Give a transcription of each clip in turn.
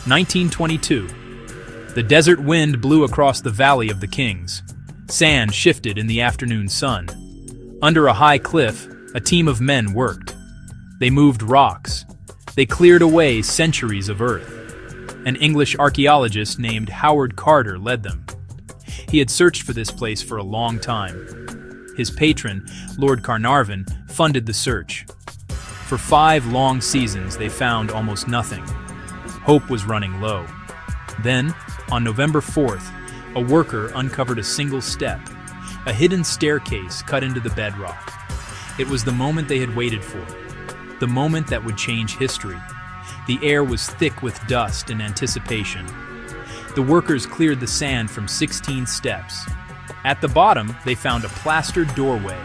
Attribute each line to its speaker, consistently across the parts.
Speaker 1: 1922. The desert wind blew across the Valley of the Kings. Sand shifted in the afternoon sun. Under a high cliff, a team of men worked. They moved rocks. They cleared away centuries of earth. An English archaeologist named Howard Carter led them. He had searched for this place for a long time. His patron, Lord Carnarvon, funded the search. For 5 long seasons, they found almost nothing. Hope was running low. Then, on November 4th, a worker uncovered a single step, a hidden staircase cut into the bedrock. It was the moment they had waited for, the moment that would change history. The air was thick with dust and anticipation. The workers cleared the sand from 16 steps. At the bottom, they found a plastered doorway.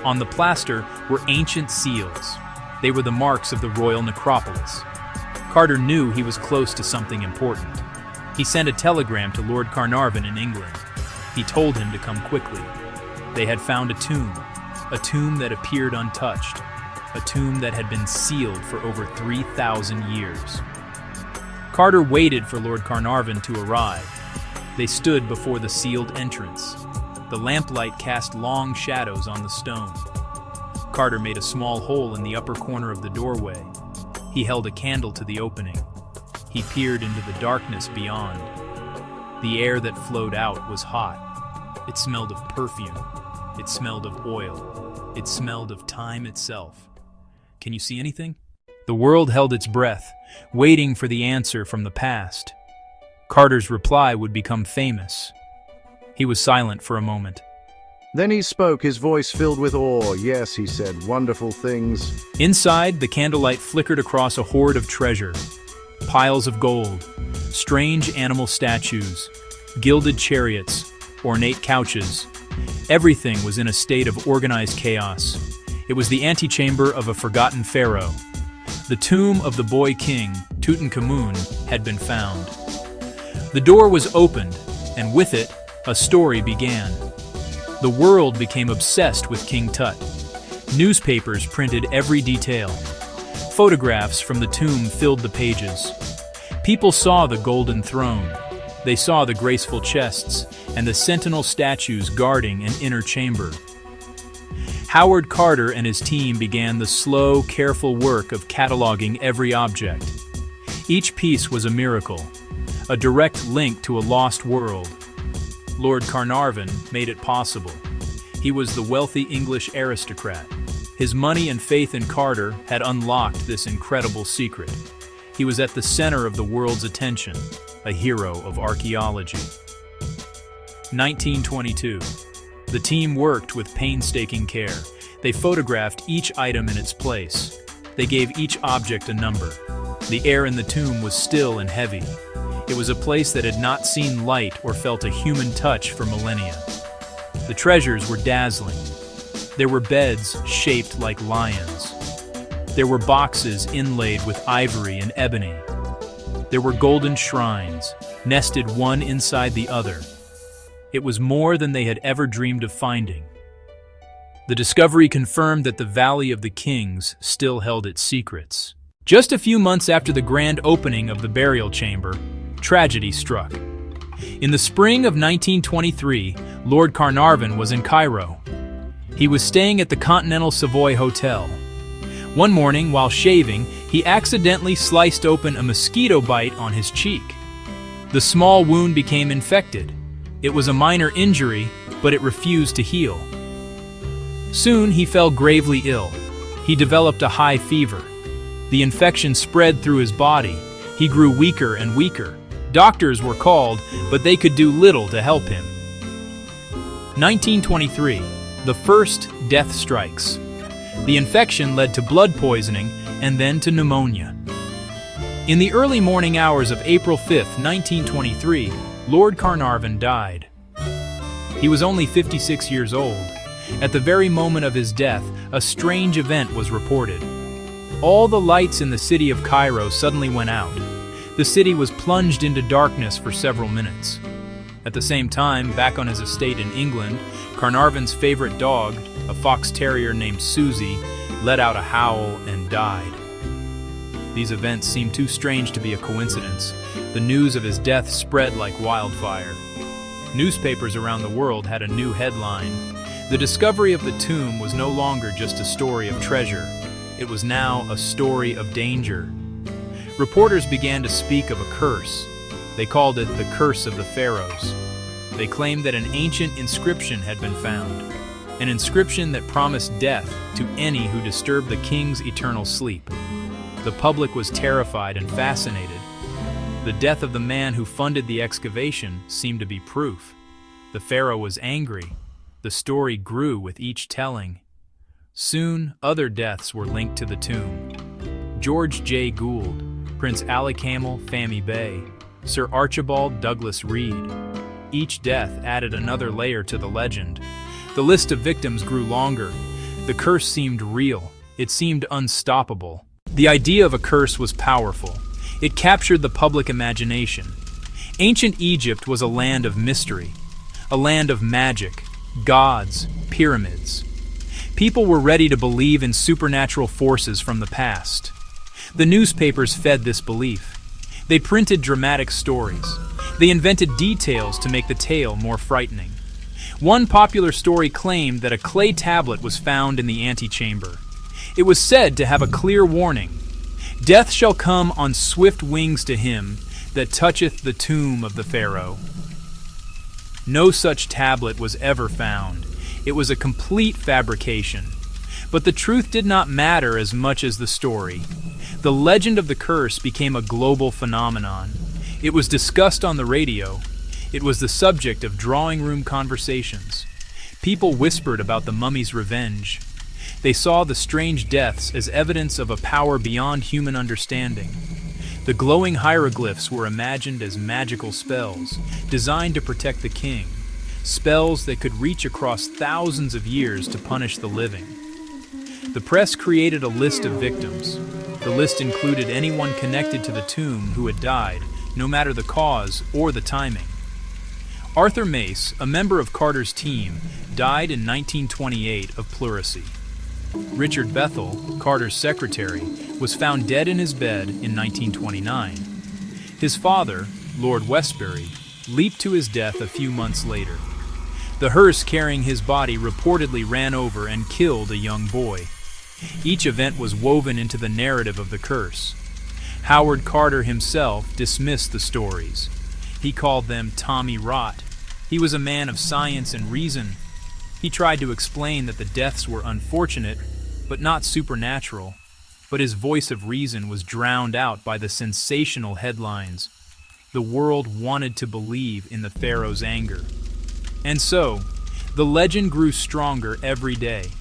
Speaker 1: On the plaster were ancient seals. They were the marks of the royal necropolis. Carter knew he was close to something important. He sent a telegram to Lord Carnarvon in England. He told him to come quickly. They had found a tomb that appeared untouched, a tomb that had been sealed for over 3,000 years. Carter waited for Lord Carnarvon to arrive. They stood before the sealed entrance. The lamplight cast long shadows on the stone. Carter made a small hole in the upper corner of the doorway. He held a candle to the opening. He peered into the darkness beyond. The air that flowed out was hot. It smelled of perfume. It smelled of oil. It smelled of time itself. Can you see anything? The world held its breath, waiting for the answer from the past. Carter's reply would become famous. He was silent for a moment.
Speaker 2: Then he spoke, his voice filled with awe. Yes, he said, wonderful things.
Speaker 1: Inside, the candlelight flickered across a hoard of treasure. Piles of gold, strange animal statues, gilded chariots, ornate couches. Everything was in a state of organized chaos. It was the antechamber of a forgotten pharaoh. The tomb of the boy king, Tutankhamun, had been found. The door was opened, and with it, a story began. The world became obsessed with King Tut. Newspapers printed every detail. Photographs from the tomb filled the pages. People saw the golden throne. They saw the graceful chests and the sentinel statues guarding an inner chamber. Howard Carter and his team began the slow, careful work of cataloging every object. Each piece was a miracle, a direct link to a lost world. Lord Carnarvon made it possible. He was the wealthy English aristocrat. His money and faith in Carter had unlocked this incredible secret. He was at the center of the world's attention, a hero of archaeology. 1922. The team worked with painstaking care. They photographed each item in its place. They gave each object a number. The air in the tomb was still and heavy. It was a place that had not seen light or felt a human touch for millennia. The treasures were dazzling. There were beds shaped like lions. There were boxes inlaid with ivory and ebony. There were golden shrines, nested one inside the other. It was more than they had ever dreamed of finding. The discovery confirmed that the Valley of the Kings still held its secrets. Just a few months after the grand opening of the burial chamber, tragedy struck. In the spring of 1923, Lord Carnarvon was in Cairo. He was staying at the Continental Savoy Hotel. One morning, while shaving, he accidentally sliced open a mosquito bite on his cheek. The small wound became infected. It was a minor injury, but it refused to heal. Soon, he fell gravely ill. He developed a high fever. The infection spread through his body. He grew weaker and weaker. Doctors were called, but they could do little to help him. 1923. The first death strikes. The infection led to blood poisoning and then to pneumonia. In the early morning hours of April 5, 1923, Lord Carnarvon died. He was only 56 years old. At the very moment of his death, a strange event was reported. All the lights in the city of Cairo suddenly went out. The city was plunged into darkness for several minutes. At the same time, back on his estate in England, Carnarvon's favorite dog, a fox terrier named Susie, let out a howl and died. These events seemed too strange to be a coincidence. The news of his death spread like wildfire. Newspapers around the world had a new headline. The discovery of the tomb was no longer just a story of treasure. It was now a story of danger. Reporters began to speak of a curse. They called it the Curse of the Pharaohs. They claimed that an ancient inscription had been found, an inscription that promised death to any who disturbed the king's eternal sleep. The public was terrified and fascinated. The death of the man who funded the excavation seemed to be proof. The pharaoh was angry. The story grew with each telling. Soon, other deaths were linked to the tomb. George J. Gould, Prince Ali Camel Fahmy Bey, Sir Archibald Douglas Reed. Each death added another layer to the legend. The list of victims grew longer. The curse seemed real. It seemed unstoppable. The idea of a curse was powerful. It captured the public imagination. Ancient Egypt was a land of mystery, a land of magic, gods, pyramids. People were ready to believe in supernatural forces from the past. The newspapers fed this belief. They printed dramatic stories. They invented details to make the tale more frightening. One popular story claimed that a clay tablet was found in the antechamber. It was said to have a clear warning: "Death shall come on swift wings to him that toucheth the tomb of the Pharaoh." No such tablet was ever found. It was a complete fabrication. But the truth did not matter as much as the story. The legend of the curse became a global phenomenon. It was discussed on the radio. It was the subject of drawing room conversations. People whispered about the mummy's revenge. They saw the strange deaths as evidence of a power beyond human understanding. The glowing hieroglyphs were imagined as magical spells, designed to protect the king, spells that could reach across thousands of years to punish the living. The press created a list of victims. The list included anyone connected to the tomb who had died, no matter the cause or the timing. Arthur Mace, a member of Carter's team, died in 1928 of pleurisy. Richard Bethel, Carter's secretary, was found dead in his bed in 1929. His father, Lord Westbury, leaped to his death a few months later. The hearse carrying his body reportedly ran over and killed a young boy. Each event was woven into the narrative of the curse. Howard Carter himself dismissed the stories. He called them Tommy Rot. He was a man of science and reason. He tried to explain that the deaths were unfortunate, but not supernatural. But his voice of reason was drowned out by the sensational headlines. The world wanted to believe in the pharaoh's anger. And so, the legend grew stronger every day.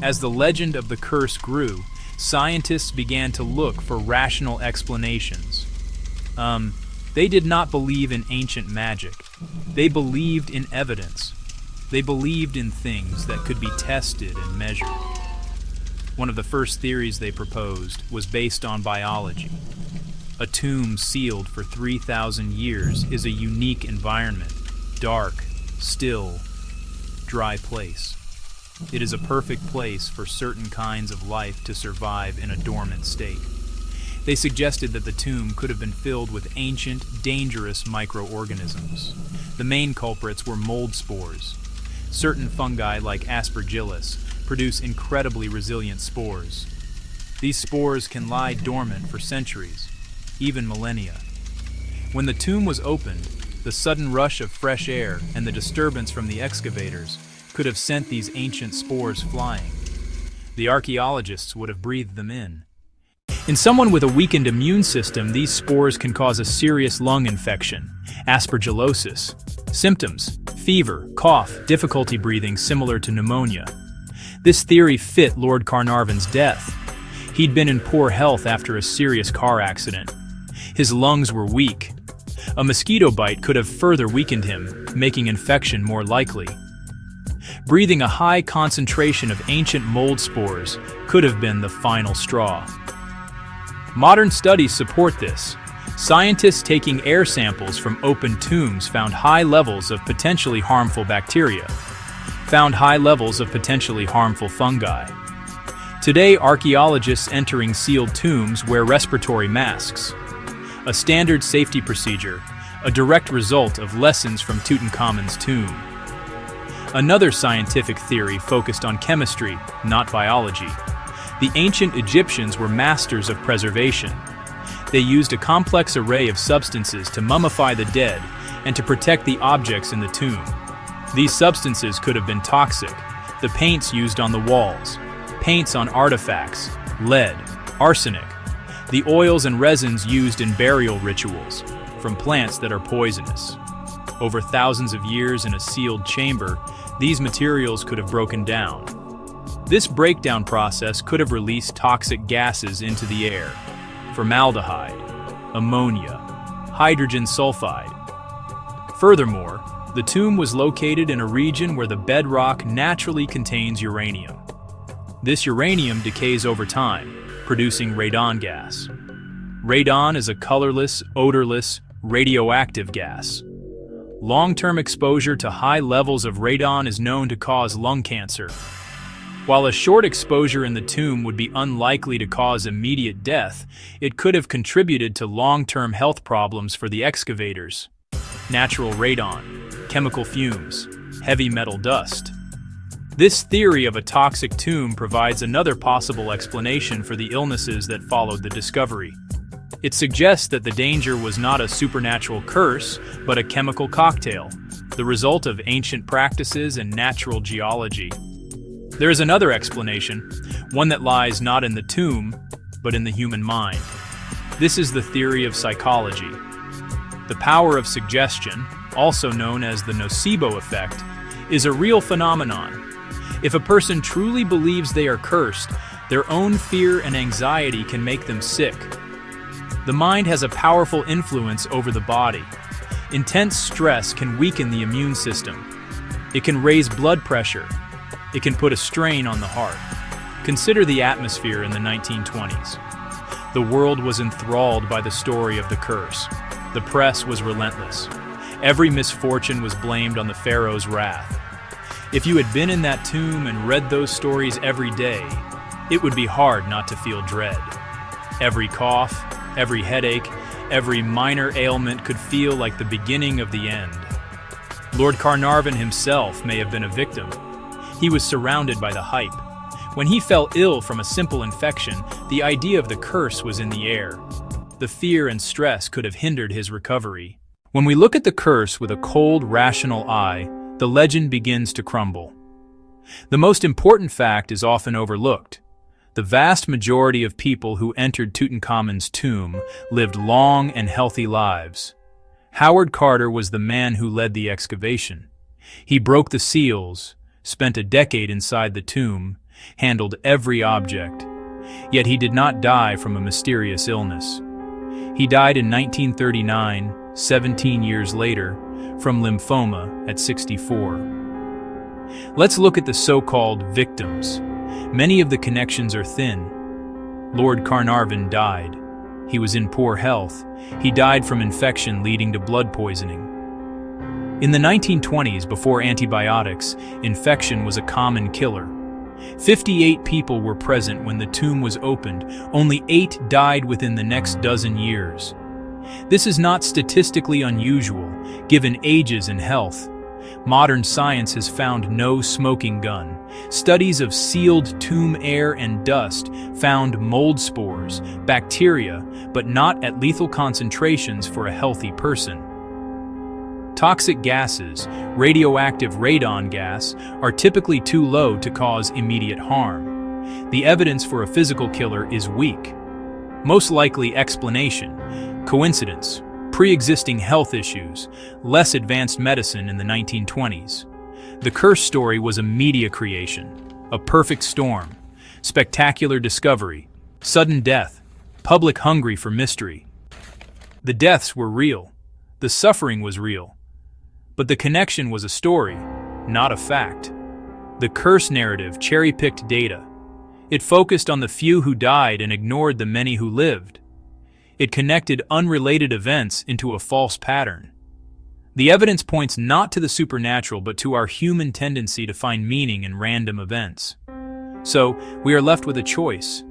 Speaker 1: As the legend of the curse grew, scientists began to look for rational explanations. They did not believe in ancient magic. They believed in evidence. They believed in things that could be tested and measured. One of the first theories they proposed was based on biology. A tomb sealed for 3,000 years is a unique environment. Dark, still, dry place. It is a perfect place for certain kinds of life to survive in a dormant state. They suggested that the tomb could have been filled with ancient, dangerous microorganisms. The main culprits were mold spores. Certain fungi like Aspergillus produce incredibly resilient spores. These spores can lie dormant for centuries, even millennia. When the tomb was opened, the sudden rush of fresh air and the disturbance from the excavators could have sent these ancient spores flying. The archaeologists would have breathed them in. In someone with a weakened immune system, these spores can cause a serious lung infection, aspergillosis. Symptoms: fever, cough, difficulty breathing similar to pneumonia. This theory fit Lord Carnarvon's death. He'd been in poor health after a serious car accident. His lungs were weak. A mosquito bite could have further weakened him, making infection more likely. Breathing a high concentration of ancient mold spores could have been the final straw. Modern studies support this. Scientists taking air samples from open tombs found high levels of potentially harmful bacteria, found high levels of potentially harmful fungi. Today, archaeologists entering sealed tombs wear respiratory masks, a standard safety procedure, a direct result of lessons from Tutankhamun's tomb. Another scientific theory focused on chemistry, not biology. The ancient Egyptians were masters of preservation. They used a complex array of substances to mummify the dead and to protect the objects in the tomb. These substances could have been toxic, the paints used on the walls, paints on artifacts, lead, arsenic, the oils and resins used in burial rituals, from plants that are poisonous. Over thousands of years in a sealed chamber, these materials could have broken down. This breakdown process could have released toxic gases into the air: formaldehyde, ammonia, hydrogen sulfide. Furthermore, the tomb was located in a region where the bedrock naturally contains uranium. This uranium decays over time, producing radon gas. Radon is a colorless, odorless, radioactive gas. Long-term exposure to high levels of radon is known to cause lung cancer. While a short exposure in the tomb would be unlikely to cause immediate death, it could have contributed to long-term health problems for the excavators. Natural radon, chemical fumes, heavy metal dust. This theory of a toxic tomb provides another possible explanation for the illnesses that followed the discovery. It suggests that the danger was not a supernatural curse, but a chemical cocktail, the result of ancient practices and natural geology. There is another explanation, one that lies not in the tomb, but in the human mind. This is the theory of psychology. The power of suggestion, also known as the nocebo effect, is a real phenomenon. If a person truly believes they are cursed, their own fear and anxiety can make them sick. The mind has a powerful influence over the body. Intense stress can weaken the immune system. It can raise blood pressure. It can put a strain on the heart. Consider the atmosphere in the 1920s. The world was enthralled by the story of the curse. The press was relentless. Every misfortune was blamed on the pharaoh's wrath. If you had been in that tomb and read those stories every day, it would be hard not to feel dread. Every cough, every headache, every minor ailment could feel like the beginning of the end. Lord Carnarvon himself may have been a victim. He was surrounded by the hype. When he fell ill from a simple infection, the idea of the curse was in the air. The fear and stress could have hindered his recovery. When we look at the curse with a cold, rational eye, the legend begins to crumble. The most important fact is often overlooked. The vast majority of people who entered Tutankhamun's tomb lived long and healthy lives. Howard Carter was the man who led the excavation. He broke the seals, spent a decade inside the tomb, handled every object. Yet he did not die from a mysterious illness. He died in 1939, 17 years later, from lymphoma at 64. Let's look at the so-called victims. Many of the connections are thin. Lord Carnarvon died. He was in poor health. He died from infection leading to blood poisoning. In the 1920s, before antibiotics, infection was a common killer. 58 people were present when the tomb was opened. Only 8 died within the next dozen years. This is not statistically unusual, given ages and health. Modern science has found no smoking gun. Studies of sealed tomb air and dust found mold spores, bacteria, but not at lethal concentrations for a healthy person. Toxic gases, radioactive radon gas, are typically too low to cause immediate harm. The evidence for a physical killer is weak. Most likely explanation: coincidence, pre-existing health issues, less advanced medicine in the 1920s. The curse story was a media creation, a perfect storm, spectacular discovery, sudden death, public hungry for mystery. The deaths were real, the suffering was real, but the connection was a story, not a fact. The curse narrative cherry-picked data. It focused on the few who died and ignored the many who lived. It connected unrelated events into a false pattern. The evidence points not to the supernatural but to our human tendency to find meaning in random events. So, we are left with a choice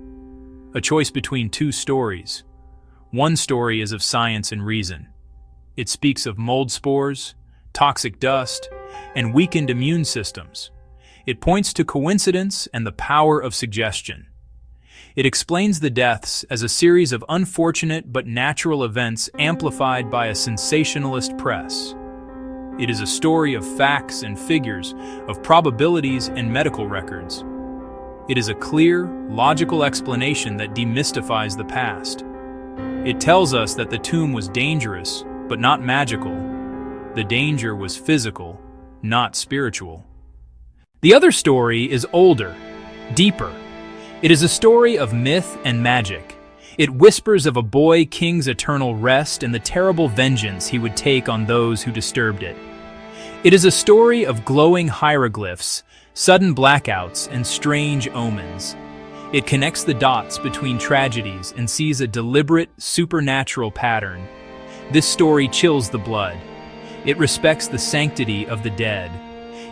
Speaker 1: between two stories. One story is of science and reason. It speaks of mold spores, toxic dust, and weakened immune systems. It points to coincidence and the power of suggestion. It explains the deaths as a series of unfortunate but natural events amplified by a sensationalist press. It is a story of facts and figures, of probabilities and medical records. It is a clear, logical explanation that demystifies the past. It tells us that the tomb was dangerous, but not magical. The danger was physical, not spiritual. The other story is older, deeper. It is a story of myth and magic. It whispers of a boy king's eternal rest and the terrible vengeance he would take on those who disturbed it. It is a story of glowing hieroglyphs, sudden blackouts, and strange omens. It connects the dots between tragedies and sees a deliberate, supernatural pattern. This story chills the blood. It respects the sanctity of the dead.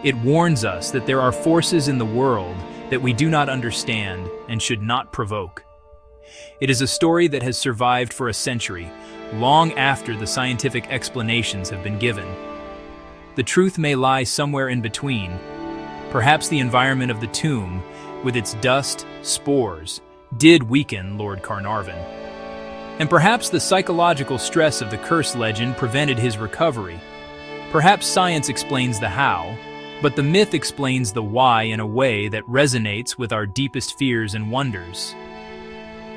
Speaker 1: It warns us that there are forces in the world that we do not understand and should not provoke. It is a story that has survived for a century, long after the scientific explanations have been given. The truth may lie somewhere in between. Perhaps the environment of the tomb, with its dust, spores, did weaken Lord Carnarvon. And perhaps the psychological stress of the curse legend prevented his recovery. Perhaps science explains the how, but the myth explains the why in a way that resonates with our deepest fears and wonders.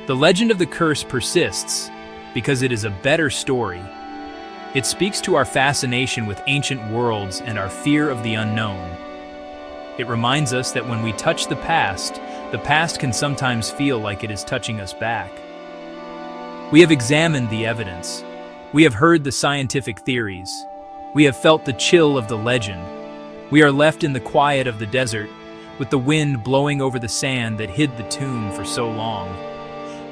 Speaker 1: The legend of the curse persists because it is a better story. It speaks to our fascination with ancient worlds and our fear of the unknown. It reminds us that when we touch the past can sometimes feel like it is touching us back. We have examined the evidence. We have heard the scientific theories. We have felt the chill of the legend. We are left in the quiet of the desert, with the wind blowing over the sand that hid the tomb for so long.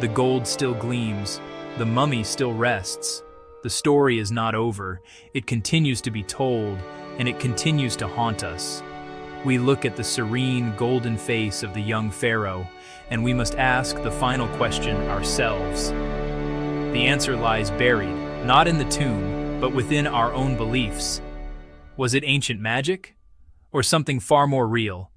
Speaker 1: The gold still gleams. The mummy still rests. The story is not over. It continues to be told, and it continues to haunt us. We look at the serene, golden face of the young pharaoh, and we must ask the final question ourselves. The answer lies buried, not in the tomb, but within our own beliefs. Was it ancient magic? Or something far more real,